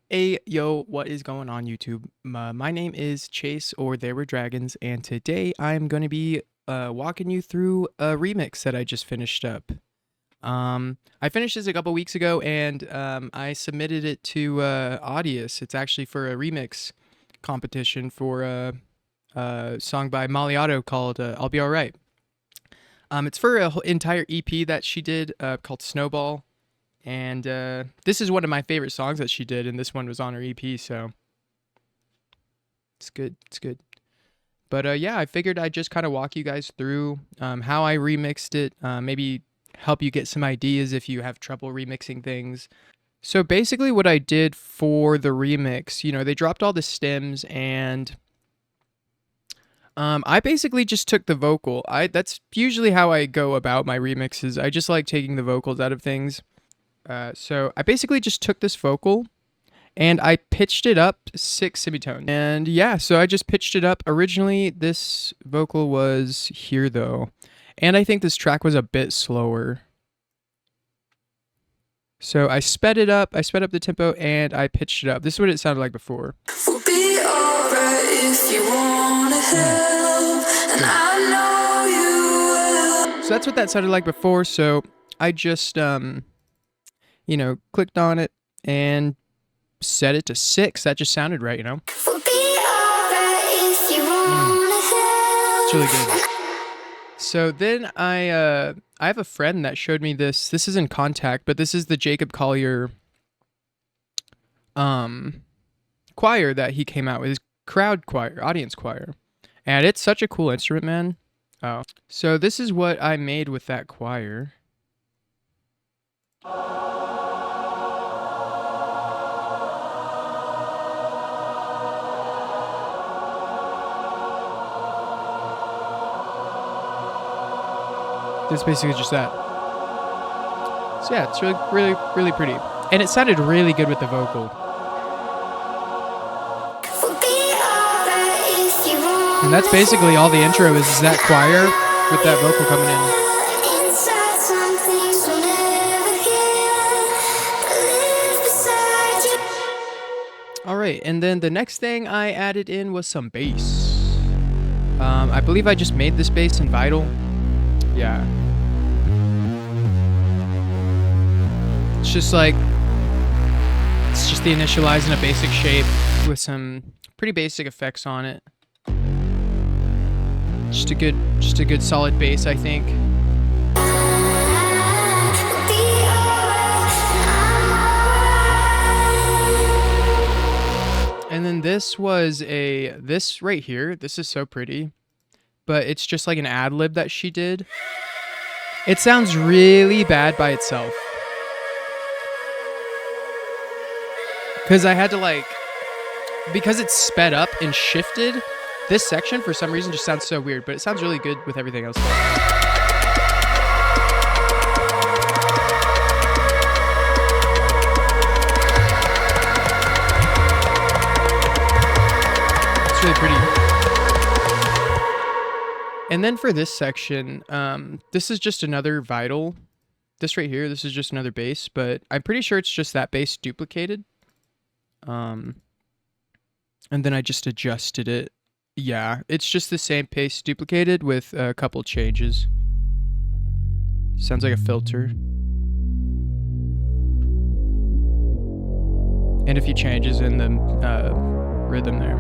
Hey, yo, what is going on YouTube? My name is Chase or There Were Dragons, and today I'm going to be walking you through a remix that I just finished up. I finished this a couple weeks ago, and I submitted it to Audius. It's actually for a remix competition for a song by Molly Otto called I'll Be Alright. It's for an entire EP that she did called Snowball. And this is one of my favorite songs that she did, and this one was on her EP, so it's good. It's good. But yeah, I figured I'd just kind of walk you guys through how I remixed it, maybe help you get some ideas if you have trouble remixing things. So basically, what I did for the remix, they dropped all the stems, and I basically just took the vocal. That's usually how I go about my remixes. I just like taking the vocals out of things. So I basically just took this vocal and I pitched it up 6 semitones. And yeah, so I just pitched it up. Originally, this vocal was here though. And I think this track was a bit slower. So I sped it up, I sped up the tempo, and I pitched it up. This is what it sounded like before. We'll be alright if you wanna help, and I know you will. So that's what that sounded like before. So I just clicked on it and set it to 6. That just sounded right, We'll be alright if you wanna help. It's really good. So then I have a friend that showed me this. This is in Contact, but this is the Jacob Collier choir that he came out with, his crowd choir, audience choir. And it's such a cool instrument, man. Oh. So this is what I made with that choir. It's basically just that. So yeah, it's really pretty. And it sounded really good with the vocal. And that's basically all the intro is that choir with that vocal coming in. Alright, and then the next thing I added in was some bass. I believe I just made this bass in Vital. Yeah. It's just the initialize in a basic shape with some pretty basic effects on it. Just a good solid bass, I think. And then this right here, this is so pretty. But it's just like an ad lib that she did. It sounds really bad by itself. Because I had to because it's sped up and shifted, this section for some reason just sounds so weird, but it sounds really good with everything else. It's really pretty. And then for this section, this is just another Vital. This right here, this is just another bass, but I'm pretty sure it's just that bass duplicated. And then I just adjusted it. Yeah, it's just the same bass duplicated with a couple changes. Sounds like a filter. And a few changes in the rhythm there.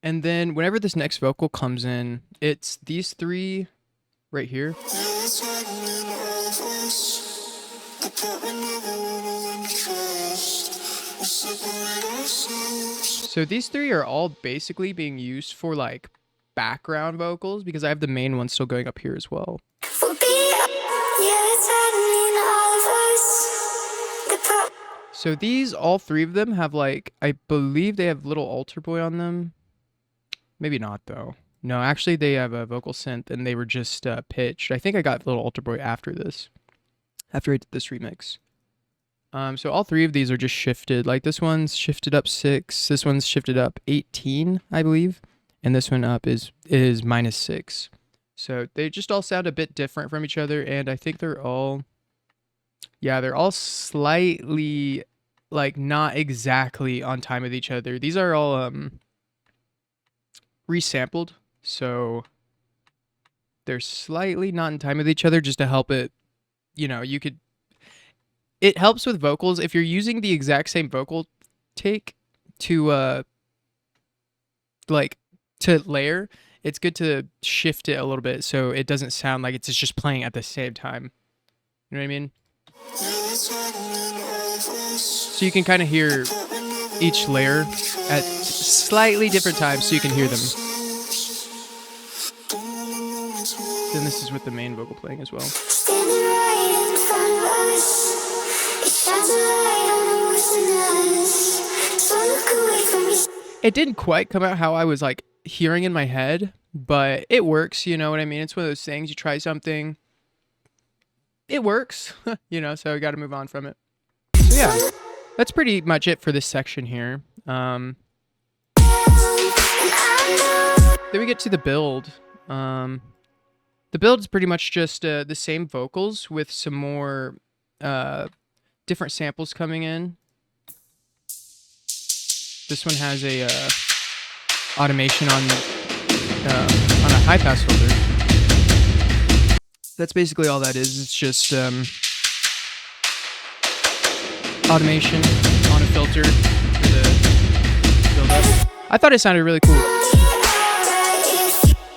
And then whenever this next vocal comes in, it's these 3 right here. So these 3 are all basically being used for background vocals because I have the main one still going up here as well. So all 3 of them have I believe they have little altar boy on them. Maybe not though. No, actually they have a vocal synth and they were just pitched. I think I got little altar boy after I did this remix. So all 3 of these are just shifted. This one's shifted up 6. This one's shifted up 18, I believe. And this one up is -6. So they just all sound a bit different from each other. And I think they're all Yeah, they're all slightly, like, not exactly on time with each other. These are all resampled, so they're slightly not in time with each other just to help it, you could. It helps with vocals if you're using the exact same vocal take to like to layer. It's good to shift it a little bit so it doesn't sound like it's just playing at the same time. You know what I mean? So you can kind of hear each layer at slightly different times so you can hear them. Then this is with the main vocal playing as well. It didn't quite come out how I was like hearing in my head, but it works, you know what I mean? It's one of those things, you try something, it works, so I got to move on from it. So yeah, that's pretty much it for this section here. Then we get to the build. The build is pretty much just the same vocals with some more different samples coming in. This one has a automation on a high pass filter. That's basically all that is. It's just automation on a filter for the build up. I thought it sounded really cool.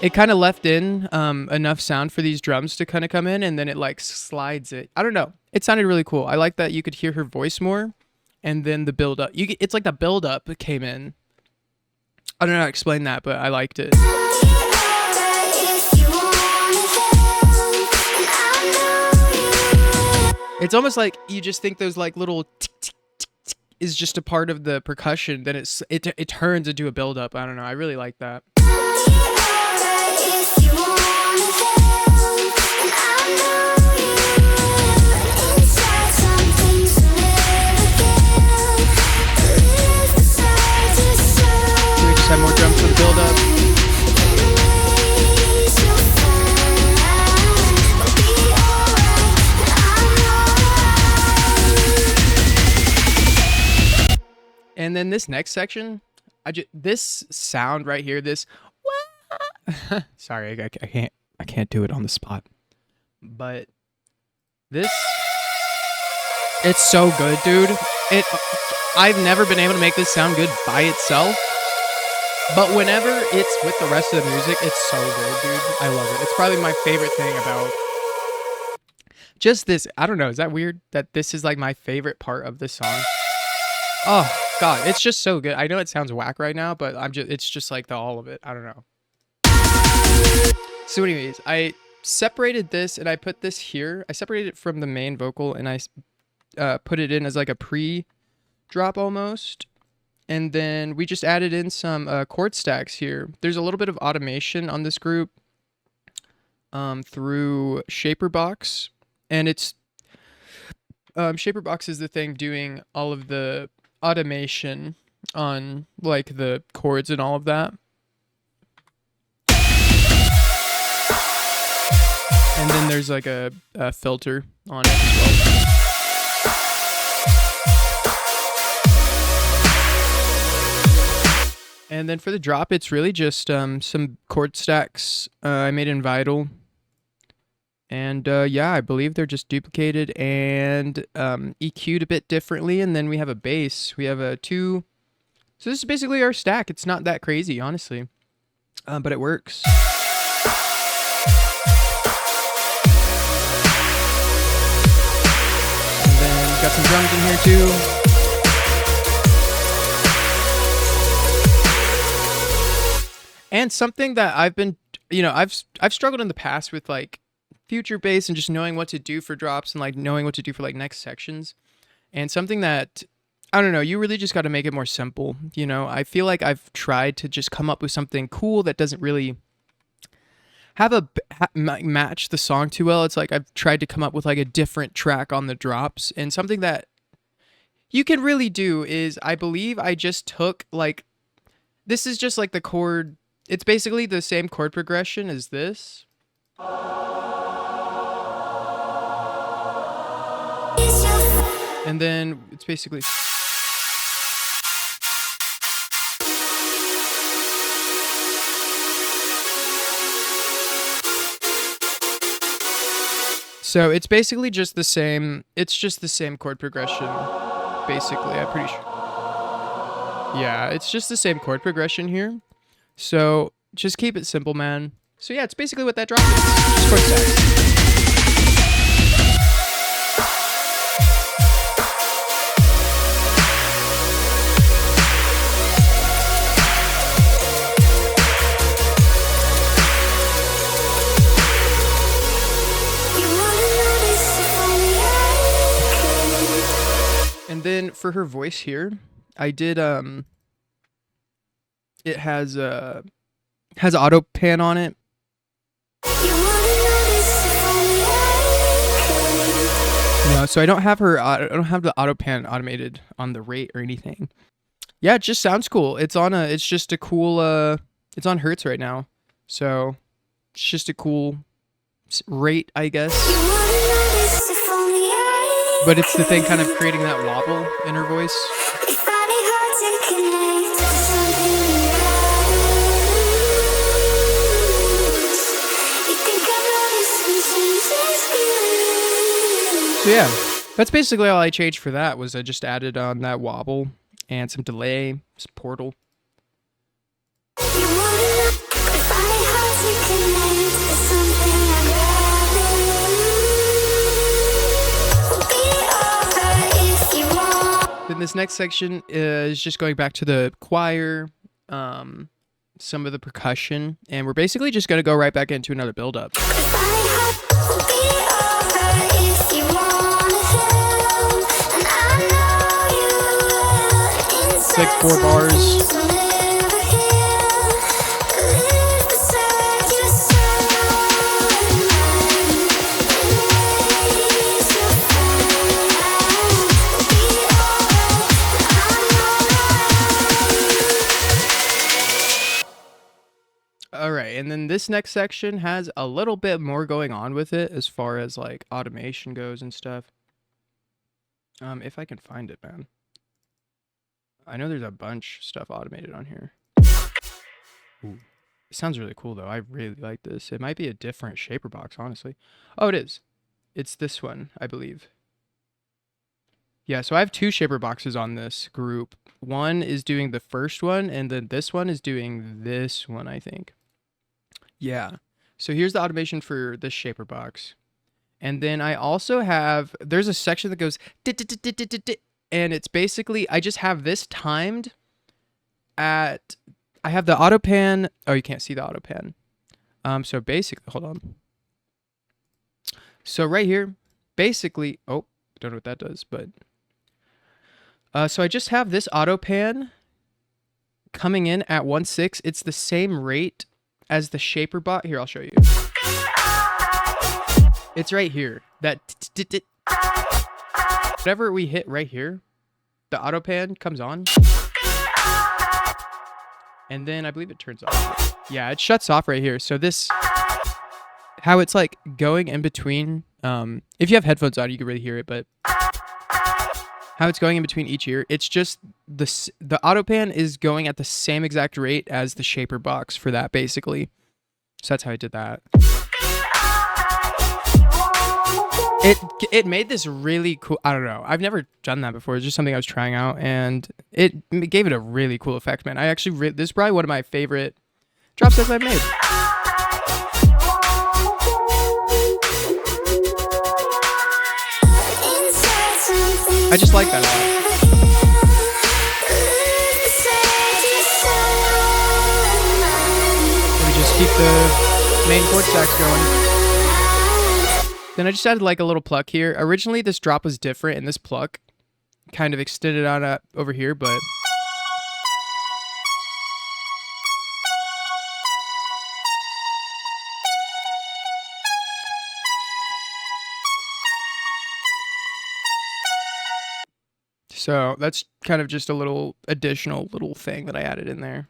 It kind of left in enough sound for these drums to kind of come in, and then it like slides it. I don't know. It sounded really cool. I like that you could hear her voice more, and then the build up. It's like the build up came in. I don't know how to explain that, but I liked it. It's almost like you just think those like little tick, tick, tick, tick is just a part of the percussion. Then it turns into a build up. I don't know. I really like that. We just have more drums for the build up. And then this next section, this sound right here, this sorry, I can't do it on the spot. But this, it's so good, dude. I've never been able to make this sound good by itself. But whenever it's with the rest of the music, it's so good, dude. I love it. It's probably my favorite thing about just this. I don't know. Is that weird that this is like my favorite part of this song? Oh God, it's just so good. I know it sounds whack right now, but it's just like all of it. I don't know. So anyways, I separated this and I put this here. I separated it from the main vocal and I put it in as like a pre-drop almost. And then we just added in some chord stacks here. There's a little bit of automation on this group through Shaperbox. And it's Shaperbox is the thing doing all of the automation on like the chords and all of that. And then there's like a filter on it as well. And then for the drop, it's really just some chord stacks I made in Vital. And yeah, I believe they're just duplicated and EQ'd a bit differently. And then we have a bass. We have a 2. So this is basically our stack. It's not that crazy, honestly. But it works. And then we've got some drums in here too. And something that I've been, I've struggled in the past with like future bass and just knowing what to do for drops and like knowing what to do for like next sections. And something that, I don't know, you really just got to make it more simple. I feel like I've tried to just come up with something cool that doesn't really have match the song too well. It's like I've tried to come up with like a different track on the drops, and something that you can really do is, I believe I just took like, this is just like the chord. It's basically the same chord progression as this. And then it's basically... So it's basically just the same, it's just the same chord progression, basically, I'm pretty sure. Yeah, it's just the same chord progression here. So just keep it simple, man. So yeah, it's basically what that drop is. Just chord stacks. And then for her voice here, I did it has auto pan on it. No, so I don't have the auto pan automated on the rate or anything. Yeah, it just sounds cool. It's just a cool it's on Hertz right now. So it's just a cool rate, I guess. But it's the thing kind of creating that wobble in her voice. So yeah, that's basically all I changed for that, was I just added on that wobble and some delay, some portal. Then this next section is just going back to the choir, some of the percussion, and we're basically just going to go right back into another build-up. It's like 4 bars. All right, and then this next section has a little bit more going on with it as far as like automation goes and stuff. If I can find it, man. I know there's a bunch of stuff automated on here. Ooh. It sounds really cool though. I really like this. It might be a different shaper box, honestly. Oh, it is. It's this one, I believe. Yeah, so I have 2 shaper boxes on this group. One is doing the first one, and then this one is doing this one, I think. Yeah. So here's the automation for this shaper box. And then I also have, there's a section that goes, and it's basically, I just have this timed at, I have the auto pan. Oh, you can't see the auto pan. So basically, hold on. So right here, basically, oh, don't know what that does, but. So I just have this auto pan coming in at 1.6. It's the same rate as the shaper bot. Here, I'll show you. It's right here. That whatever we hit right here, the auto pan comes on. And then I believe it turns off. Yeah, it shuts off right here. So this, how it's like going in between. If you have headphones on, you can really hear it, but how it's going in between each ear, it's just the auto pan is going at the same exact rate as the shaper box for that, basically. So that's how I did that. It made this really cool, I don't know, I've never done that before. It's just something I was trying out, and it gave it a really cool effect, man. I actually, this is probably one of my favorite drop sets I've made. I just like that a lot. Let me just keep the main chord stacks going. Then I just added like a little pluck here. Originally this drop was different, and this pluck kind of extended on over here, but so that's kind of just a little additional little thing that I added in there.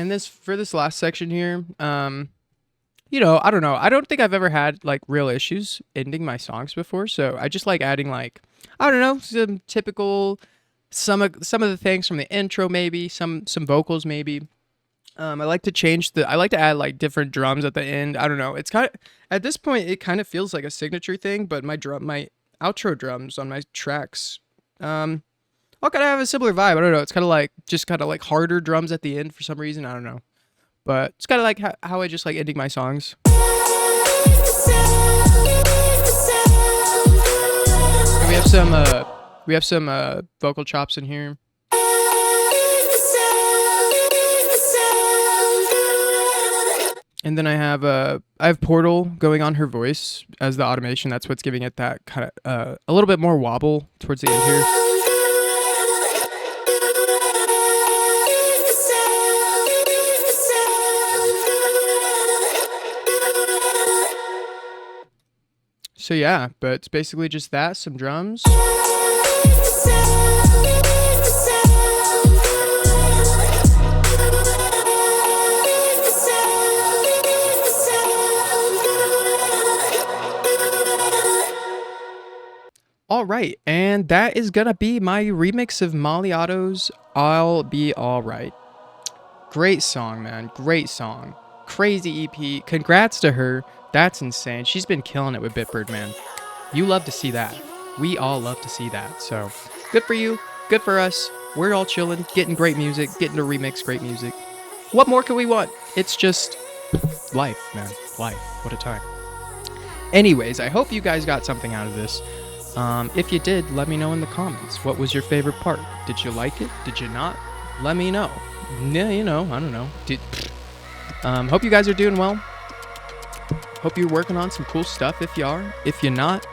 And this for this last section here, you know, I don't know. I don't think I've ever had like real issues ending my songs before, so I just like adding like I don't know, some typical some of the things from the intro maybe, some vocals maybe. I like to I like to add like different drums at the end. I don't know. It's kind of at this point it kind of feels like a signature thing, but my outro drums on my tracks all kind of have a similar vibe. I don't know. It's kind of like just kind of like harder drums at the end for some reason. I don't know. But it's kind of like how I just like ending my songs. And we have some vocal chops in here. And then I have Portal going on her voice as the automation. That's what's giving it that kind of a little bit more wobble towards the end here. So yeah, but it's basically just that, some drums. All right, and that is gonna be my remix of Molly Otto's I'll Be Alright. Great song, man, great song. Crazy EP, congrats to her. That's insane. She's been killing it with Bitbird, man. You love to see that. We all love to see that. So, good for you. Good for us. We're all chilling, getting great music, getting to remix great music. What more can we want? It's just life, man. Life. What a time. Anyways, I hope you guys got something out of this. If you did, let me know in the comments. What was your favorite part? Did you like it? Did you not? Let me know. Yeah, you know, I don't know. Hope you guys are doing well. Hope you're working on some cool stuff if you are. If you're not,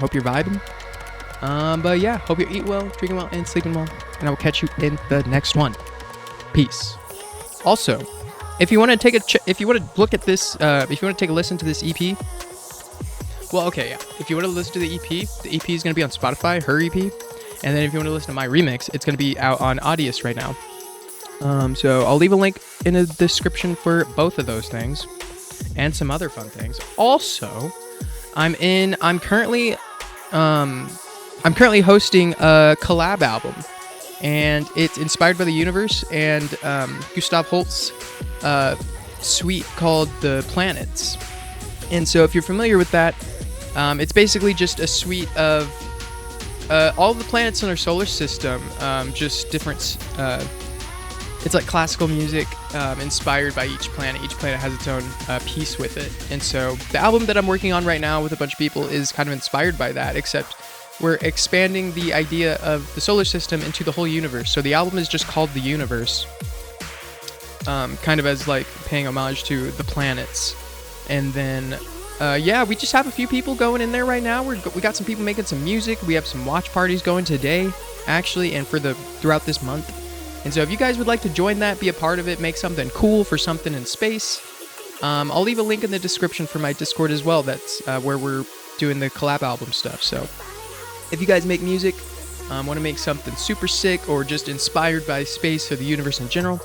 hope you're vibing. But yeah, hope you eat well, drinking well, and sleeping well. And I will catch you in the next one. Peace. Also, if you want to take if you want to look at this, if you want to take a listen to this EP, well, okay, yeah. If you want to listen to the EP is going to be on Spotify, her EP. And then if you want to listen to my remix, it's going to be out on Audius right now. So I'll leave a link in the description for both of those things. And some other fun things. Also, I'm currently hosting a collab album, and it's inspired by the universe and Gustav Holst's suite called The Planets. And so, if you're familiar with that, it's basically just a suite of all the planets in our solar system, just different. It's like classical music inspired by each planet. Each planet has its own piece with it. And so the album that I'm working on right now with a bunch of people is kind of inspired by that, except we're expanding the idea of the solar system into the whole universe. So the album is just called The Universe, kind of as like paying homage to the planets. And then, yeah, we just have a few people going in there right now. We got some people making some music. We have some watch parties going today, actually, and throughout this month. And so if you guys would like to join that, be a part of it, make something cool for something in space, I'll leave a link in the description for my Discord as well. That's where we're doing the collab album stuff. So if you guys make music, want to make something super sick or just inspired by space or the universe in general,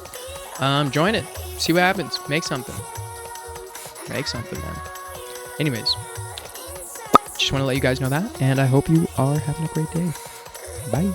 join it. See what happens. Make something. Make something, man. Anyways, just want to let you guys know that, and I hope you are having a great day. Bye.